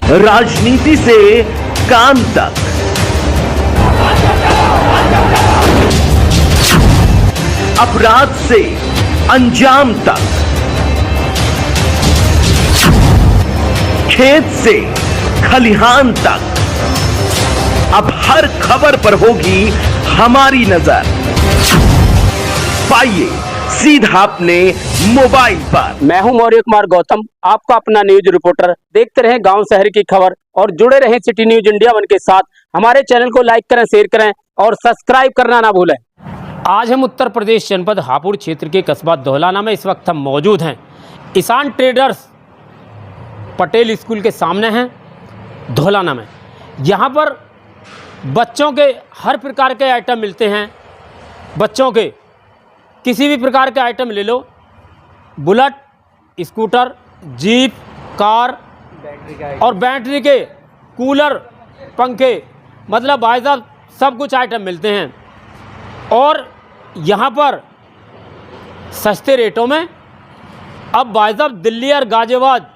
राजनीति से काम तक, अपराध से अंजाम तक, खेत से खलिहान तक, अब हर खबर पर होगी हमारी नजर। पाइए सीधा अपने मोबाइल पर। मैं हूं मौर्य कुमार गौतम, आपका अपना न्यूज रिपोर्टर। देखते रहें गांव शहर की खबर और जुड़े रहें सिटी न्यूज इंडिया वन के साथ। हमारे चैनल को लाइक करें, शेयर करें और सब्सक्राइब करना ना भूलें। आज हम उत्तर प्रदेश जनपद हापुड़ क्षेत्र के कस्बा धौलाना में इस वक्त हम मौजूद हैं। ईशान ट्रेडर्स पटेल स्कूल के सामने हैं धौलाना में। यहाँ पर बच्चों के हर प्रकार के आइटम मिलते हैं। बच्चों के किसी भी प्रकार के आइटम ले लो, बुलेट, स्कूटर, जीप, कार और बैटरी के कूलर, पंखे, मतलब भाई साहब सब कुछ आइटम मिलते हैं। और यहाँ पर सस्ते रेटों में अब भाई साहब दिल्ली और गाजियाबाद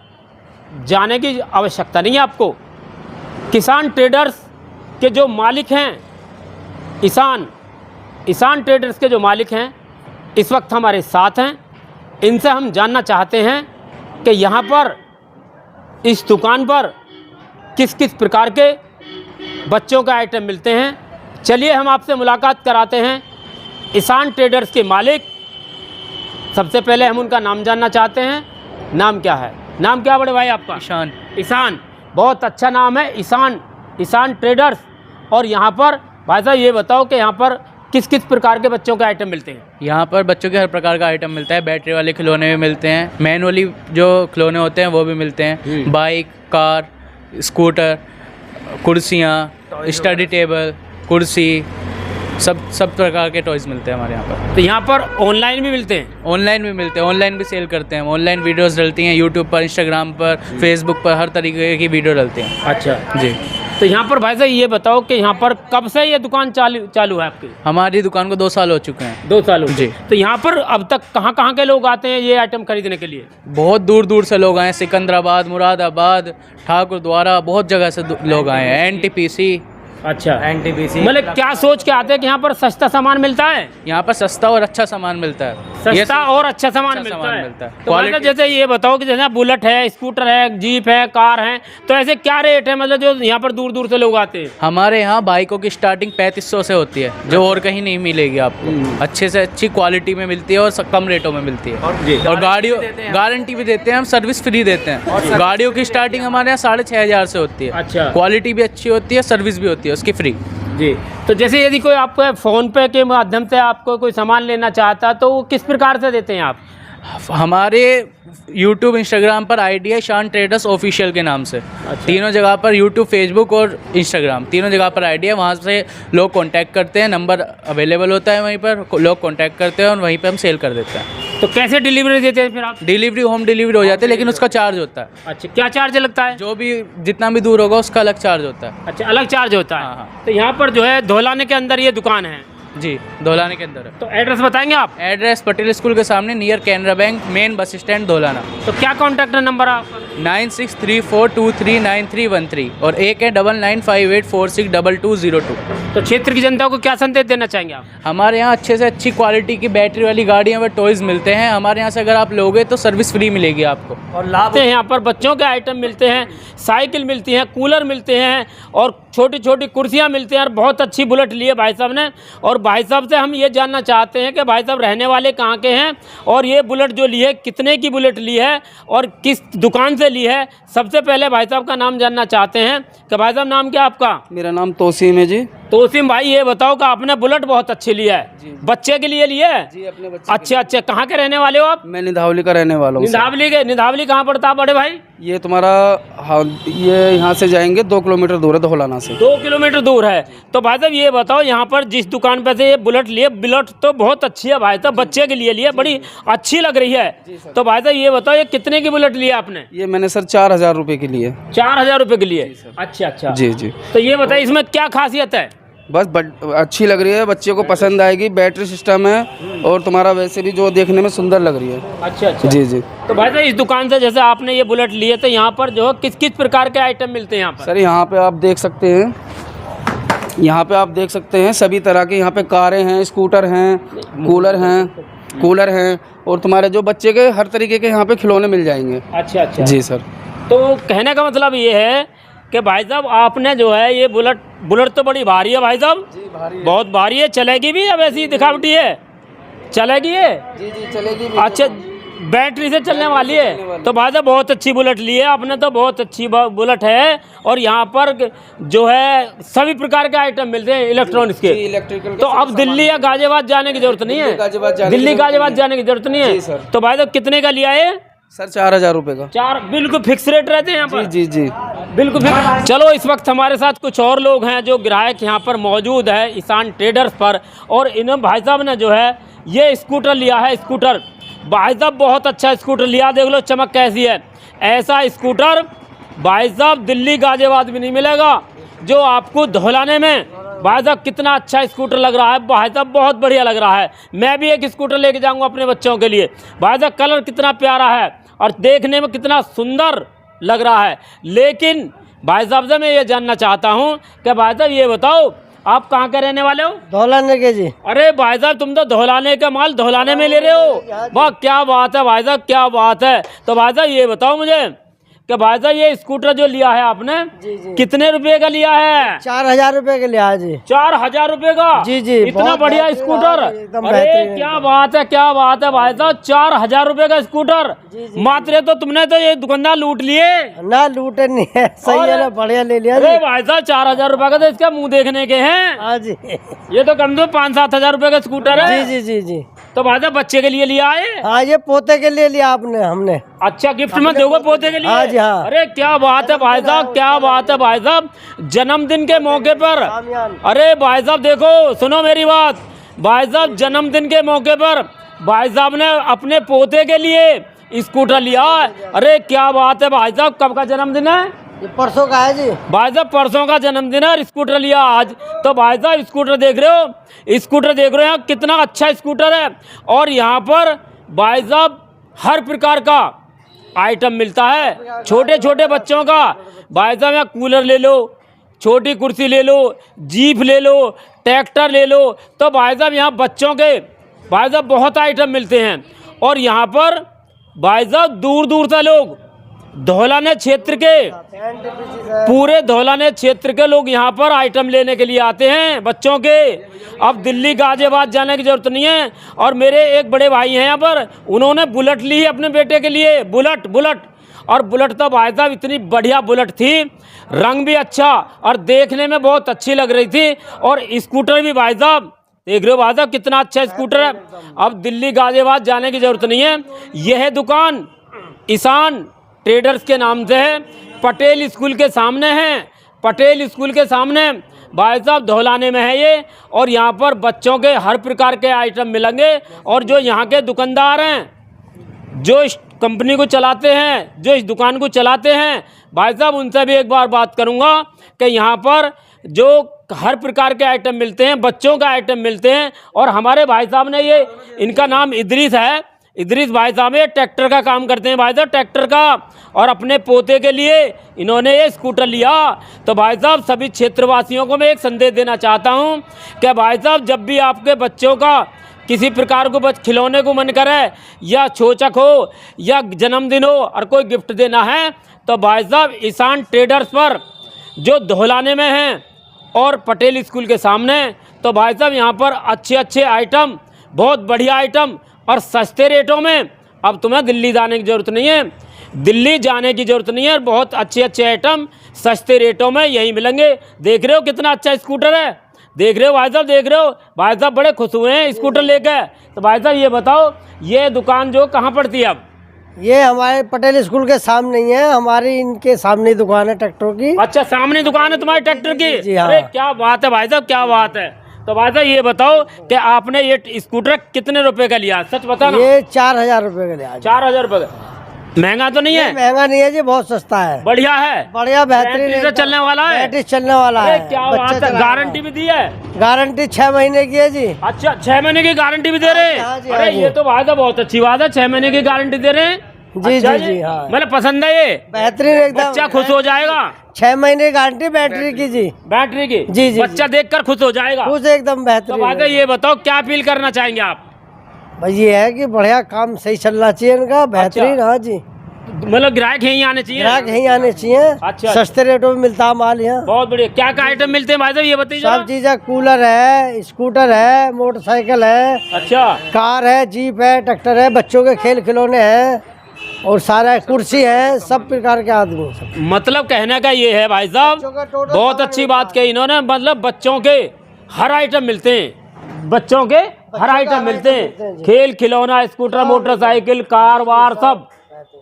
जाने की आवश्यकता नहीं है आपको। किसान ट्रेडर्स के जो मालिक हैं, ईशान ट्रेडर्स के जो मालिक हैं इस वक्त हमारे साथ हैं। इनसे हम जानना चाहते हैं कि यहाँ पर इस दुकान पर किस किस प्रकार के बच्चों का आइटम मिलते हैं। चलिए हम आपसे मुलाकात कराते हैं ईशान ट्रेडर्स के मालिक। सबसे पहले हम उनका नाम जानना चाहते हैं। नाम क्या है? नाम क्या बड़े भाई आपका? ईशान। ईशान, बहुत अच्छा नाम है ईशान ट्रेडर्स। और यहाँ पर भाई साहब ये बताओ कि यहाँ पर किस किस प्रकार के बच्चों के आइटम मिलते हैं? यहाँ पर बच्चों के हर प्रकार का आइटम मिलता है। बैटरी वाले खिलौने भी मिलते हैं, मैनुअली जो खिलौने होते हैं वो भी मिलते हैं। बाइक, कार, स्कूटर, कुर्सियाँ, स्टडी टेबल, कुर्सी, सब प्रकार के टॉयज़ मिलते हैं हमारे यहाँ पर। तो यहाँ पर ऑनलाइन भी मिलते हैं? ऑनलाइन भी मिलते हैं, ऑनलाइन भी सेल करते हैं। ऑनलाइन वीडियोस डलती हैं यूट्यूब पर, इंस्टाग्राम पर, फेसबुक पर, हर तरीके की वीडियो डलती हैं। अच्छा जी। तो यहाँ पर भाई साहब ये बताओ कि यहाँ पर कब से ये दुकान चालू है आपकी? हमारी दुकान को 2 साल हो चुके हैं। 2 साल हो जी। तो यहाँ पर अब तक कहाँ कहाँ के लोग आते हैं ये आइटम खरीदने के लिए? बहुत दूर दूर से लोग आए, सिकंदराबाद, मुरादाबाद, ठाकुरद्वारा, बहुत जगह से लोग आए हैं। एनटीपीसी। अच्छा, एनटीपीसी। मतलब क्या सोच के आते हैं कि यहाँ पर सस्ता सामान मिलता है? यहाँ पर सस्ता और अच्छा सामान मिलता है। सस्ता और अच्छा सामान मिलता है। तो मतलब जैसे ये बताओ कि जैसे बुलेट है, स्कूटर है, जीप है, कार है, तो ऐसे क्या रेट है मतलब जो यहाँ पर दूर दूर से लोग आते हैं? हमारे यहाँ बाइकों की स्टार्टिंग 3500 से होती है, जो और कहीं नहीं मिलेगी आपको। अच्छे से अच्छी क्वालिटी में मिलती है और कम रेटों में मिलती है। और गाड़ियों गारंटी भी देते हैं, हम सर्विस फ्री देते हैं। गाड़ियों की स्टार्टिंग हमारे यहाँ 6500 से होती है। अच्छा, क्वालिटी भी अच्छी होती है, सर्विस भी होती है उसकी फ्री। जी। तो जैसे यदि कोई आपको फ़ोन पे के माध्यम से आपको कोई सामान लेना चाहता है तो वो किस प्रकार से देते हैं आप? हमारे यूट्यूब, इंस्टाग्राम पर आईडी है ईशान ट्रेडर्स ऑफिशियल के नाम से। अच्छा। तीनों जगह पर यूट्यूब, फेसबुक और इंस्टाग्राम, तीनों जगह पर आईडी है। वहाँ से लोग कांटेक्ट करते हैं, नंबर अवेलेबल होता है, वहीं पर लोग कांटेक्ट करते हैं और वहीं पर हम सेल कर देते हैं। तो कैसे डिलीवरी देते हैं फिर आप? डिलीवरी, होम डिलीवरी हो जाती है, लेकिन उसका चार्ज होता है। अच्छा, क्या चार्ज लगता है? जो भी जितना भी दूर होगा उसका अलग चार्ज होता है। अच्छा, अलग चार्ज होता है। हाँ। तो यहाँ पर जो है धौलाने के अंदर ये दुकान है? जी, धौलाना के अंदर है। तो एड्रेस बताएंगे आप? एड्रेस पटेल स्कूल के सामने, near Canara bank, main bus stand Dhaulana. तो क्या कॉन्टैक्ट नंबर है आपका? 9634239313 और एक है 9958462202। तो क्षेत्र की जनता को क्या संदेश देना चाहेंगे आप? हमारे यहाँ अच्छे से अच्छी क्वालिटी की बैटरी वाली गाड़ियाँ व टॉयज़ मिलते हैं। हमारे यहाँ से अगर आप लोगे तो सर्विस फ्री मिलेगी आपको। और लाभ यहाँ पर बच्चों के आइटम मिलते हैं, साइकिल मिलती हैं, कूलर मिलते हैं और छोटी छोटी कुर्सियाँ मिलती हैं। और बहुत अच्छी बुलेट ली है भाई साहब ने। और भाई साहब से हम ये जानना चाहते हैं कि भाई साहब रहने वाले कहाँ के हैं और ये बुलेट जो ली है कितने की बुलेट ली है और किस दुकान से ली है। सबसे पहले भाई साहब का नाम जानना चाहते हैं कि भाई साहब नाम क्या आपका? मेरा नाम तोसीम है जी। तोसीम भाई, ये बताओ कि आपने बुलेट बहुत अच्छी लिया है, बच्चे के लिए लिए है? जी, अपने बच्चे। अच्छा, कहाँ के रहने वाले हो आप? मैं निधावली का रहने वाला हूँ। निधावली कहाँ पड़ता है बड़े भाई? ये तुम्हारा, हाँ, ये यहाँ से जाएंगे 2 किलोमीटर दूर है धौलाना से। 2 किलोमीटर दूर है। तो भाई साहब ये बताओ यहाँ पर जिस दुकान पे से ये बुलेट लिए, बुलेट तो बहुत अच्छी है भाई साहब, बच्चे के लिए लिए, बड़ी अच्छी लग रही है। तो भाई साहब ये बताओ ये कितने की बुलेट लिया आपने? ये मैंने सर 4000 रुपये की लिए। 4000 रुपये के लिए? अच्छा। जी। तो ये बताइए इसमें क्या खासियत है? बस अच्छी लग रही है, बच्चे को पसंद आएगी, बैटरी सिस्टम है और तुम्हारा वैसे भी जो देखने में सुंदर लग रही है। अच्छा जी जी। तो भाई साहब इस दुकान से जैसे आपने ये बुलेट लिए तो यहाँ पर जो किस किस प्रकार के आइटम मिलते हैं यहाँ पर? सर यहाँ पे आप देख सकते हैं, यहाँ पे आप देख सकते हैं सभी तरह के यहाँ पे कारें हैं, स्कूटर हैं, कूलर हैं और तुम्हारे जो बच्चे के हर तरीके के यहाँ पे खिलौने मिल जाएंगे। अच्छा जी सर। तो कहने का मतलब ये है कि भाई साहब आपने जो है ये बुलेट तो बड़ी भारी है भाई साहब। जी भारी है। बहुत भारी है, चलेगी भी या वैसी दिखावटी है? चलेगी है? जी जी चलेगी भी। अच्छा, बैटरी से चलने वाली है। तो भाई साहब बहुत अच्छी बुलेट ली है आपने, तो बहुत अच्छी बुलेट है। और यहाँ पर जो है सभी प्रकार के आइटम मिलते हैं इलेक्ट्रॉनिक्स के। इलेक्ट्रिकल। तो अब दिल्ली या गाजियाबाद जाने की जरूरत नहीं है? दिल्ली गाजियाबाद जाने की जरूरत नहीं है। तो भाई साहब कितने का लिया है? सर 4,000 रुपये का। 4 बिल्कुल फिक्स रेट रहते हैं यहाँ पर? जी जी बिल्कुल फिक्स। चलो इस वक्त हमारे साथ कुछ और लोग हैं जो ग्राहक यहाँ पर मौजूद है ईशान ट्रेडर्स पर, और इन्होंने भाई साहब ने जो है ये स्कूटर लिया है। स्कूटर भाई साहब बहुत अच्छा स्कूटर लिया, देख लो चमक कैसी है। ऐसा स्कूटर भाई साहब दिल्ली गाजियाबाद में नहीं मिलेगा जो आपको धौलाने में। भाई साहब कितना अच्छा स्कूटर लग रहा है भाई साहब, बहुत बढ़िया लग रहा है। मैं भी एक स्कूटर लेके जाऊंगा अपने बच्चों के लिए। भाई साहब कलर कितना प्यारा है और देखने में कितना सुंदर लग रहा है। लेकिन भाई साहब से मैं ये जानना चाहता हूँ कि भाई साहब ये बताओ आप कहाँ के रहने वाले हो? धौलाने के जी। अरे भाई साहब तुम तो धौलाने का माल धौलाने में ले रहे हो, वाह क्या बात है भाई साहब, क्या बात है। तो भाई साहब ये बताओ मुझे कि भाई साहब ये स्कूटर जो लिया है आपने जी। कितने रुपए का लिया है? 4,000 रुपए के लिया जी। 4,000 रुपए का? जी जी। इतना बढ़िया स्कूटर, एकदम अरे बेहतरीन। क्या बात है, क्या बात है भाई साहब। 4,000 रुपए का स्कूटर मात्र, तो तुमने तो ये दुकानदार लूट लिए ना। लूटे नहीं है, सही है ना, बढ़िया ले लिया अरे जी। भाई साहब 4,000 रुपए का तो इसका मुंह देखने के हैं। हाँ जी। ये तो कम से कम 5-7 हजार रुपए का स्कूटर है। जी जी जी जी। तो भाई साहब बच्चे के लिए लिया है? हाँ ये पोते के लिए लिया आपने, हमने। अच्छा गिफ्ट में दोगे पोते के लिए? हाँ जी हाँ। अरे क्या बात है भाई साहब, क्या बात है भाई साहब। जन्मदिन के मौके पर, अरे भाई साहब देखो सुनो मेरी बात, भाई साहब जन्मदिन के मौके पर भाई साहब ने अपने पोते के लिए स्कूटर लिया। अरे क्या बात है भाई साहब। कब का जन्मदिन है? ये परसों का है जी। भाई साहब परसों का जन्मदिन है और स्कूटर लिया आज। तो भाई साहब स्कूटर देख रहे हो, स्कूटर देख रहे हो कितना अच्छा स्कूटर है। और यहाँ पर भाई साहब हर प्रकार का आइटम मिलता है, छोटे छोटे बच्चों का। भाई साहब यहाँ कूलर ले लो, छोटी कुर्सी ले लो, जीप ले लो, ट्रैक्टर ले लो। तो भाई साहब यहाँ बच्चों के भाई साहब बहुत आइटम मिलते हैं। और यहाँ पर भाई साहब दूर दूर से लोग, धौलाने क्षेत्र के, पूरे धौलाने क्षेत्र के लोग यहाँ पर आइटम लेने के लिए आते हैं बच्चों के। अब दिल्ली गाजियाबाद जाने की जरूरत नहीं है। और मेरे एक बड़े भाई हैं यहाँ पर, उन्होंने बुलेट ली है अपने बेटे के लिए। बुलेट और बुलेट तो भाई साहब इतनी बढ़िया बुलेट थी, रंग भी अच्छा और देखने में बहुत अच्छी लग रही थी। और स्कूटर भी भाई साहब देख रहे हो भाई साहब कितना अच्छा स्कूटर है। अब दिल्ली गाजियाबाद जाने की जरूरत नहीं है। यह दुकान ईशान ट्रेडर्स के नाम से है, पटेल स्कूल के सामने है। पटेल स्कूल के सामने भाई साहब धौलाने में है ये। और यहाँ पर बच्चों के हर प्रकार के आइटम मिलेंगे। और जो यहाँ के दुकानदार हैं, जो इस कंपनी को चलाते हैं, जो इस दुकान को चलाते हैं, भाई साहब उनसे भी एक बार बात करूँगा कि यहाँ पर जो हर प्रकार के आइटम मिलते हैं, बच्चों का आइटम मिलते हैं। और हमारे भाई साहब ने ये, इनका नाम इदरीस है, इदरीस भाई साहब ये ट्रैक्टर का काम करते हैं भाई साहब, ट्रैक्टर का। और अपने पोते के लिए इन्होंने ये स्कूटर लिया। तो भाई साहब सभी क्षेत्रवासियों को मैं एक संदेश देना चाहता हूँ कि भाई साहब जब भी आपके बच्चों का किसी प्रकार को खिलौने को मन करे, या छोचक हो, या जन्मदिन हो, और कोई गिफ्ट देना है, तो भाई साहब ईशान ट्रेडर्स पर जो धौलाने में हैं और पटेल स्कूल के सामने, तो भाई साहब यहाँ पर अच्छे अच्छे आइटम, बहुत बढ़िया आइटम और सस्ते रेटों में। अब तुम्हें दिल्ली जाने की ज़रूरत नहीं है, दिल्ली जाने की ज़रूरत नहीं है। बहुत अच्छे अच्छे आइटम सस्ते रेटों में यहीं मिलेंगे। देख रहे हो कितना अच्छा स्कूटर है, देख रहे हो भाई साहब, देख रहे हो भाई साहब बड़े खुश हुए हैं स्कूटर लेकर। तो भाई साहब ये बताओ ये दुकान जो कहाँ पड़ती है? अब ये हमारे पटेल स्कूल के सामने ही है, हमारी इनके सामने दुकान है ट्रैक्टरों की। अच्छा सामने दुकान है तुम्हारी ट्रैक्टर की? जी हाँ। अरे क्या बात है भाई साहब, क्या बात है। तो भाई साहब ये बताओ कि आपने ये स्कूटर कितने रुपए का लिया, सच बताना। ये 4,000 रुपए का लिया। 4,000 रुपए का। महंगा तो नहीं है? महंगा नहीं है जी, बहुत सस्ता है, बढ़िया है, बढ़िया बेहतरीन बैटरी से एकदम। चलने वाला है, बैटरी चलने वाला अरे है, क्या बच्चे बात है, चलाने गारंटी भी दी है? वाला। गारंटी 6 महीने की है जी। अच्छा 6 महीने की गारंटी भी दे रहे हैं? हाँ जी, अरे हाँ जी। ये तो बात है, बहुत अच्छी बात है, 6 महीने की गारंटी दे रहे हैं। जी, अच्छा जी, जी, हाँ। मतलब पसंद है ये, बेहतरीन एकदम, बच्चा खुश हो जाएगा। 6 महीने की गारंटी बैटरी की जी, बैटरी की जी, जी, बच्चा देखकर खुश हो जाएगा। कुछ एकदम तो बेहतरीन बात है, है। ये बताओ क्या अपील करना चाहेंगे आप? भाई ये है कि बढ़िया काम सही चलना चाहिए इनका, बेहतरीन। हाँ जी, मतलब ग्राहक यहीं आने चाहिए? ग्राहक यहीं आने चाहिए। अच्छा। सस्ते रेटों में मिलता है माल यहाँ, बहुत बढ़िया। क्या क्या आइटम मिलते हैं भाई साहब, ये बताइए सब जरा। चीज है। कूलर है, स्कूटर है, मोटरसाइकिल है, अच्छा कार है, जीप है, ट्रैक्टर है, बच्चों के खेल खिलौने हैं, और सारा कुर्सी है, सब प्रकार के आदमी सब। मतलब कहने का ये है भाई साहब, बच्चों का टोटल बहुत सामान अच्छी मिलता बात कही इन्होंने, मतलब बच्चों के हर आइटम मिलते हैं, बच्चों के हर आइटम मिलते हैं, जी। खेल खिलौना, स्कूटर, मोटरसाइकिल, कार वार, सब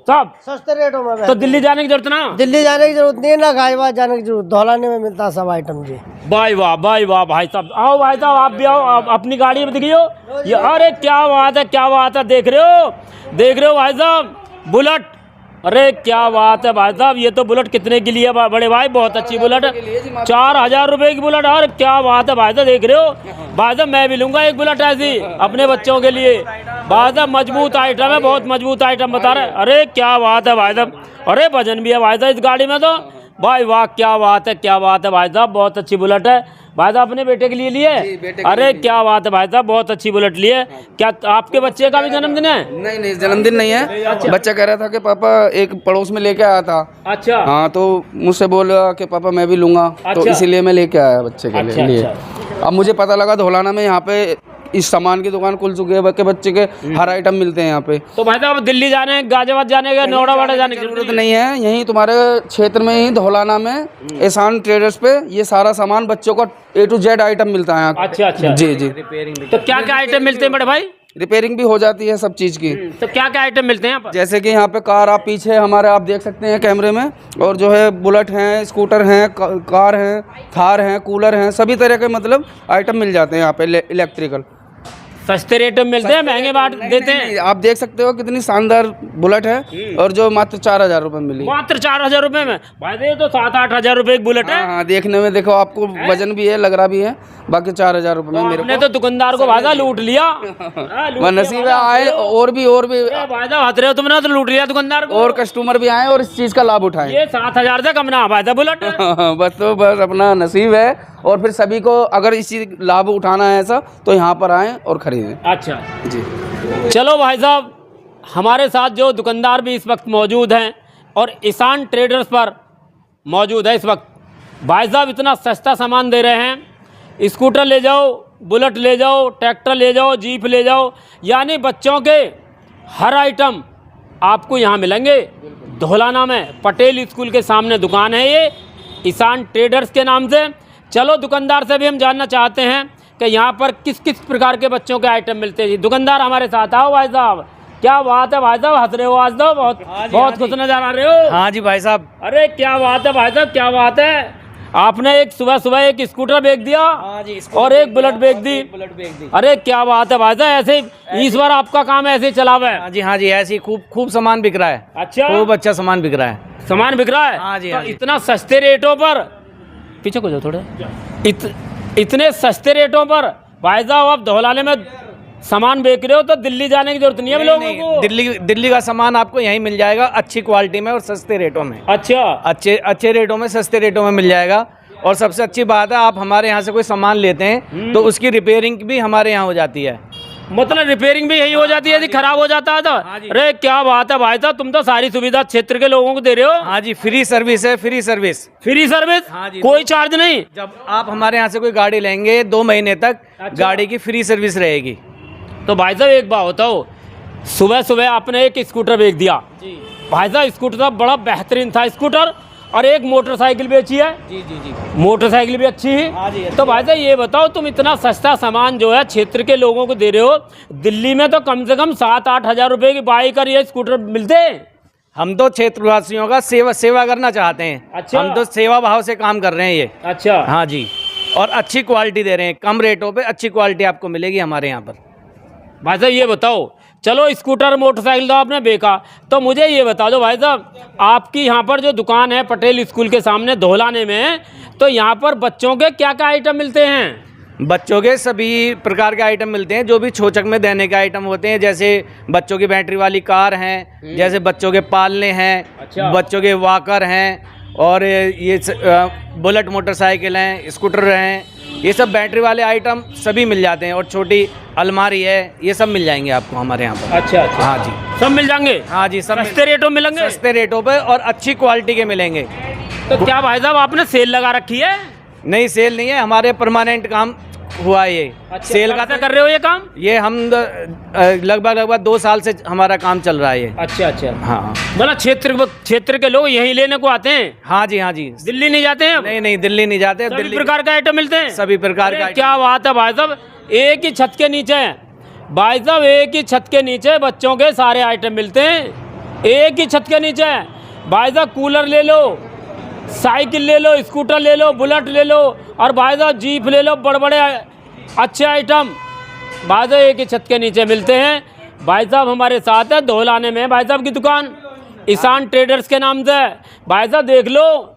सब। सस्ते रेटों में। तो दिल्ली जाने की जरूरत ना? दिल्ली जाने की जरूरत नहीं है, ना गाजियाबाद जाने की जरूरत, धौलाने में मिलता है सब आइटम जी। भाई वाह भाई वाह भाई साहब, आओ भाई साहब, आप भी आओ, आप अपनी गाड़ी में दिखियो ये। अरे क्या बात है, क्या बात है, देख रहे हो भाई साहब, बुलेट। अरे क्या बात है भाई साहब, ये तो बुलेट कितने की लिए बड़े भाई? बहुत अच्छी बुलेट है, 4000 रुपए की बुलेट। अरे क्या बात है भाई साहब, देख रहे हो भाई साहब, मैं भी लूंगा एक बुलेट ऐसी अपने बच्चों के लिए। भाई साहब मजबूत आइटम है, बहुत मजबूत आइटम बता रहे हैं। अरे क्या बात है भाई साहब, अरे वजन भी है भाई साहब इस गाड़ी में तो। भाई वाह, क्या बात है, क्या बात है भाई साहब, बहुत अच्छी बुलेट है भाई साहब। अपने बेटे के लिए लिए? अरे क्या बात है भाई साहब, बहुत अच्छी बुलेट लिए। क्या आपके बच्चे का भी जन्मदिन है? नहीं नहीं, जन्मदिन नहीं है। बच्चा कह रहा था कि पापा, एक पड़ोस में लेके आया था। अच्छा हाँ, तो मुझसे बोला कि पापा मैं भी लूंगा, तो अच्छा। इसीलिए मैं लेके आया बच्चे के अच्छा, लिए। अच्छा। अब मुझे पता लगा धौलाना में यहाँ पे इस सामान की दुकान खुल चुकी है, के बच्चे के हर आइटम मिलते हैं यहाँ पे। तो भाई साहब दिल्ली जाने, गाजियाबाद जाने का, नोएडा वाड़ा जाने की जरूरत नहीं है, यहीं तुम्हारे क्षेत्र में ही धौलाना में एहसान ट्रेडर्स पे ये सारा सामान बच्चों का A to Z आइटम मिलता है यहाँ। अच्छा अच्छा। जी जी, तो क्या क्या आइटम मिलते हैं बड़े भाई? रिपेयरिंग भी हो जाती है सब चीज की। तो क्या क्या आइटम मिलते हैं यहाँ पर? जैसे कि यहाँ पे कार, आप पीछे हमारे आप देख सकते हैं कैमरे में, और जो है बुलेट हैं, स्कूटर हैं, कार हैं, थार हैं, कूलर हैं, सभी तरह के मतलब आइटम मिल जाते हैं यहाँ पे इलेक्ट्रिकल। सस्ते रेट में मिलते हैं, महंगे बाट देते हैं? आप देख सकते हो कितनी शानदार बुलेट है, और जो मात्र 4000 रुपए मिली। मात्र 4000 रुपए में भाई साहब, ये तो 7-8 हजार रुपए एक बुलेट है। हाँ, देखने में देखो, आपको वजन भी है, लग रहा भी है, बाकी 4000 रुपए में मेरे आपने तो दुकानदार को भाई साहब लूट लिया। हाँ, लूट को लिया नसीब है, भाई साहब, आए और भी अरे भाई साहब हंस रहे हो, तुमने तो लूट लिया दुकानदार को। और कस्टमर भी आए और इस चीज का लाभ उठाएं। ये 7000 से कम ना भाई साहब बुलेट। बस तो बस अपना नसीब है, और फिर सभी को अगर इस चीज लाभ उठाना है ऐसा, तो यहाँ पर आएं और खरीदें। अच्छा जी, चलो भाई साहब, हमारे साथ जो दुकानदार भी इस वक्त मौजूद हैं और ईशान ट्रेडर्स पर मौजूद है इस वक्त। भाई साहब इतना सस्ता सामान दे रहे हैं, स्कूटर ले जाओ, बुलेट ले जाओ, ट्रैक्टर ले जाओ, जीप ले जाओ, यानी बच्चों के हर आइटम आपको यहाँ मिलेंगे। धौलाना में पटेल स्कूल के सामने दुकान है ये, ईशान ट्रेडर्स के नाम से। चलो दुकानदार से भी हम जानना चाहते हैं कि यहाँ पर किस किस प्रकार के बच्चों के आइटम मिलते हैं। दुकानदार हमारे साथ आओ भाई साहब, क्या बात है भाई साहब, हंस रहे हो आज तो, बहुत खुश नजर आ रहे हो। हाँ जी भाई साहब। अरे क्या बात है भाई साहब, क्या बात है, आपने एक सुबह सुबह एक स्कूटर बेच दिया और एक बुलेट बेच दी। अरे क्या बात है भाई साहब, ऐसे इस बार आपका काम ऐसे चला हुआ है? हाँ जी, ऐसे ही खूब सामान बिक रहा है। अच्छा, खूब अच्छा सामान बिक रहा है। सामान बिक रहा है? हाँ जी, तो हाँ जी। इतना सस्ते रेटों पर, पीछे को जाओ थोड़े, इतने सस्ते रेटों पर भाई साहब आप धौलाने में सामान बेच रहे हो, तो दिल्ली जाने की जरूरत नहीं है लोगों को। दिल्ली का सामान आपको यहीं मिल जाएगा, अच्छी क्वालिटी में और सस्ते रेटों में। अच्छा, अच्छे रेटों में, सस्ते रेटों में मिल जाएगा। और सबसे अच्छी बात है, आप हमारे यहाँ से कोई सामान लेते हैं तो उसकी रिपेयरिंग भी हमारे यहाँ हो जाती है। मतलब रिपेयरिंग भी यही हो जाती है यदि खराब हो जाता है तो? अरे क्या बात है भाई साहब, तुम तो सारी सुविधा क्षेत्र के लोगों को दे रहे हो। हाँ जी, फ्री सर्विस है, फ्री सर्विस। Free service? हाँ जी, कोई चार्ज नहीं? जब आप हमारे यहाँ से कोई गाड़ी लेंगे 2 महीने तक गाड़ी की फ्री सर्विस रहेगी। तो भाई साहब एक बात बताओ, सुबह सुबह आपने एक स्कूटर बेच दिया भाई साहब, स्कूटर तो बड़ा बेहतरीन था स्कूटर, और एक मोटरसाइकिल बेची है। जी, मोटरसाइकिल भी अच्छी है। तो भाई साहब ये बताओ, तुम इतना सस्ता सामान जो है क्षेत्र के लोगों को दे रहे हो, दिल्ली में तो कम से कम 7-8 हजार रुपए की बाइक और ये स्कूटर मिलते हैं। हम तो क्षेत्रवासियों का सेवा करना चाहते हैं। अच्छा। हम तो सेवा भाव से काम कर रहे हैं ये। अच्छा, हाँ जी, और अच्छी क्वालिटी दे रहे हैं, कम रेटों पे अच्छी क्वालिटी आपको मिलेगी हमारे यहाँ पर। भाई साहब ये बताओ, चलो स्कूटर मोटरसाइकिल तो आपने बेचा, तो मुझे ये बता दो भाई साहब, आपकी यहाँ पर जो दुकान है पटेल स्कूल के सामने धौलाने में, तो यहाँ पर बच्चों के क्या क्या आइटम मिलते हैं? बच्चों के सभी प्रकार के आइटम मिलते हैं, जो भी छोचक में देने के आइटम होते हैं, जैसे बच्चों की बैटरी वाली कार हैं, जैसे बच्चों के पालने हैं, अच्छा। बच्चों के वॉकर हैं, और ये बुलेट मोटरसाइकिल हैं, स्कूटर हैं, ये सब बैटरी वाले आइटम सभी मिल जाते हैं। और छोटी अलमारी है, ये सब मिल जाएंगे आपको हमारे यहाँ पर। अच्छा अच्छा, हाँ जी, सब मिल जाएंगे। हाँ जी, सब सस्ते रेटों में मिलेंगे। सस्ते रेटों पे और अच्छी क्वालिटी के मिलेंगे। तो क्या भाई साहब आपने सेल लगा रखी है? नहीं, सेल नहीं है, हमारे परमानेंट काम हुआ है ये। अच्छा, सेल का कब से कर रहे हो ये काम? ये हम लगभग 2 साल से हमारा काम चल रहा है ये। अच्छा अच्छा, हाँ, मतलब क्षेत्र के लोग यहीं लेने को आते हैं? हाँ जी, हाँ जी। दिल्ली नहीं जाते हैं? नहीं नहीं, दिल्ली नहीं जाते। सभी दिल्ली प्रकार का आइटम मिलते हैं? सभी प्रकार अरे का क्या बात है भाई साहब, एक ही छत के नीचे भाई साहब, एक ही छत के नीचे बच्चों के सारे आइटम मिलते हैं। एक ही छत के नीचे भाई साहब, कूलर ले लो, साइकिल ले लो, स्कूटर ले लो, बुलेट ले लो, और भाई साहब जीप ले लो, बड़े बड़े अच्छे आइटम भाई साहब एक ही छत के नीचे मिलते हैं। भाई साहब हमारे साथ है धौलाने में भाई साहब की दुकान ईशान ट्रेडर्स के नाम से। भाई साहब देख लो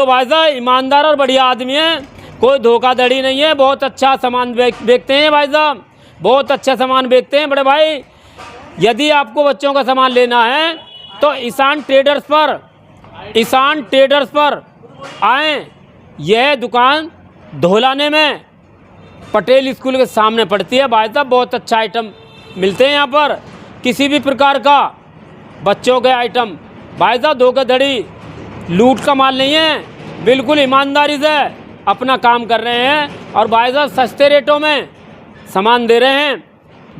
भाई साहब, ईमानदार और बढ़िया आदमी है, कोई धोखाधड़ी नहीं है, बहुत अच्छा सामान बेचते हैं भाई साहब, बहुत अच्छा सामान बेचते हैं बड़े भाई। यदि आपको बच्चों का सामान लेना है तो ईशान ट्रेडर्स पर आएँ। यह दुकान धौलाने में पटेल स्कूल के सामने पड़ती है भाई साहब। बहुत अच्छा आइटम मिलते हैं यहाँ पर, किसी भी प्रकार का बच्चों के आइटम भाई साहब, धोखाधड़ी लूट का माल नहीं है, बिल्कुल ईमानदारी से अपना काम कर रहे हैं और भाई साहब सस्ते रेटों में सामान दे रहे हैं।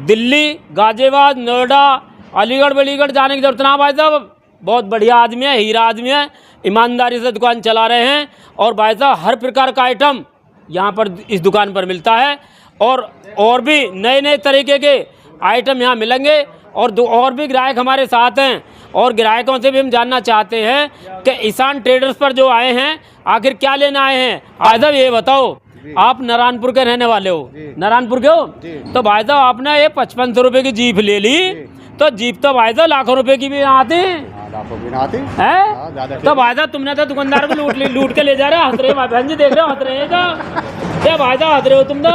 दिल्ली, गाजियाबाद, नोएडा, अलीगढ़ बलीगढ़ जाने की जरूरत ना भाई साहब, बहुत बढ़िया आदमी है, हीरा आदमी है, ईमानदारी से दुकान चला रहे हैं। और भाई साहब हर प्रकार का आइटम यहाँ पर इस दुकान पर मिलता है, और भी नए नए तरीके के आइटम यहाँ मिलेंगे। और भी ग्राहक हमारे साथ हैं, और ग्राहकों से भी हम जानना चाहते हैं कि ईशान ट्रेडर्स पर जो आए हैं आखिर क्या लेना आए हैं। भाई साहब ये बताओ, आप नारायणपुर के रहने वाले हो? नारायणपुर के हो? तो भाई साहब आपने ये 5500 रुपये की जीप ले ली, तो जीप तो भाई साहब लाखों रुपए की भी आती है। तो भाई साहब तुमने तो दुकानदार को लूट के ले जा रहे हो, हंस रहे हो बहन जी, देख रहे हो हंस रहे हैं क्या भाई साहब, हंस रहे हो तुम तो?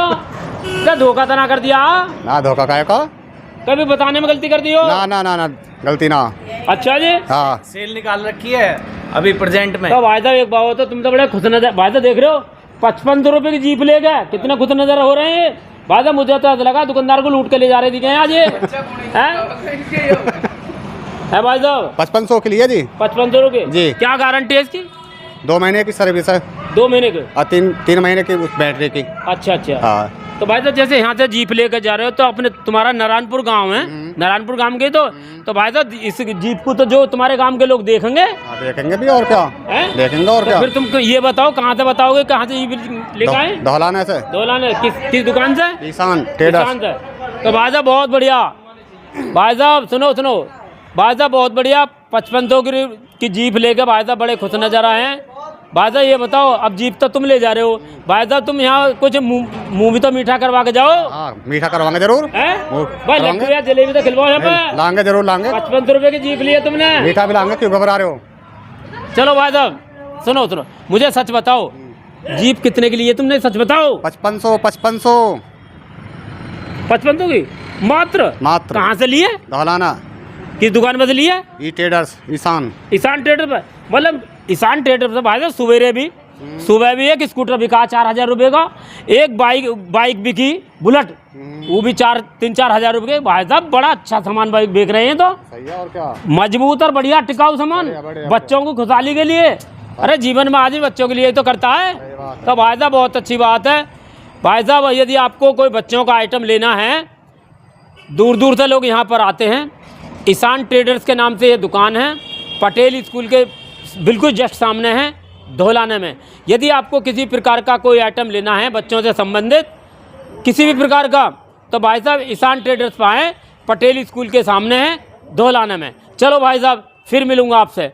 क्या धोखा तो ना कर दिया? ना, धोखा काहे का? कभी बताने में गलती कर दी हो? ना ना ना ना, गलती ना। अच्छा जी, हाँ, सेल निकाल रखी है अभी प्रेजेंट में। तो भाई साहब एक बात हो, तो तुम तो बड़े खुश नजर, भाई साहब देख रहे हो 5500 रुपये की जीप ले गए, कितने खुश नजर हो रहे हैं भाई साहब। मुझे तो ऐसा लगा दुकानदार को लूट के ले जा रहे दिखे हैं आज ये है भाई साहब। 5500 के लिए जी। 5500 रुपये जी। क्या गारंटी है इसकी? 2 महीने की सर्विस है 2 महीने के और 3 महीने की उस बैटरी की। अच्छा अच्छा। हाँ, तो भाई साहब जैसे यहाँ से जीप लेकर जा रहे हो, तो अपने तुम्हारा नारायणपुर गांव है, नारायणपुर गांव के, तो भाई साहब इस जीप को तो जो तुम्हारे गांव के लोग देखेंगे। हाँ, देखेंगे भी, और क्या हैं? देखेंगे, और तो क्या। फिर तुम ये बताओ कहाँ से बताओगे, कहाँ से जीप लेकर आए? धौलाने से। धौलाने किस दुकान से? ईशान ट्रेडर्स। ईशान से। तो भाई साहब बहुत बढ़िया, भाई साहब सुनो भाई साहब बहुत बढ़िया, 5500 की जीप लेकर भाई साहब बड़े खुश नजर आए हैं। भाई साहब ये बताओ, अब जीप तो तुम ले जा रहे हो, भाई साहब तुम यहाँ कुछ मुँह भी तो मीठा करवा के जाओ। हाँ, मीठा करवाएंगे जरूर। भाई लड्डू या जलेबी तो खिलवाओ यहाँ पे। लाएंगे जरूर, लाएंगे। 5500 रुपये की जीप ली है तुमने, मीठा भी लाएंगे, क्यों घबरा रहे हो? चलो भाई साहब सुनो मुझे सच बताओ, जीप कितने की ली है तुमने, सच बताओ। 5500 5500 की मात्र? कहाँ से ली है? धौलाना। किस दुकान में से ली है? ई ट्रेडर्स, ईशान ट्रेडर पर, मतलब ईशान ट्रेडर से भाई साहब सुबह भी एक स्कूटर बिका 4000 रुपये का, एक बाइक बिकी बुलेट, वो भी 3-4 हजार रुपये के। भाई साहब बड़ा अच्छा सामान बाइक बेच रहे हैं, तो सही है, और क्या। मजबूत और बढ़िया टिकाऊ सामान, बच्चों को खुशहाली के लिए। अरे जीवन में आदमी बच्चों के लिए तो करता है, तो भाई साहब बहुत अच्छी बात है। भाई साहब यदि आपको कोई बच्चों का आइटम लेना है, दूर दूर से लोग यहाँ पर आते हैं। ईशान ट्रेडर्स के नाम से ये दुकान है, पटेल स्कूल के बिल्कुल जस्ट सामने है, धौलाने में। यदि आपको किसी प्रकार का कोई आइटम लेना है बच्चों से संबंधित किसी भी प्रकार का, तो भाई साहब ईशान ट्रेडर्स पर आएँ, पटेल स्कूल के सामने है, धौलाने में। चलो भाई साहब फिर मिलूँगा आपसे।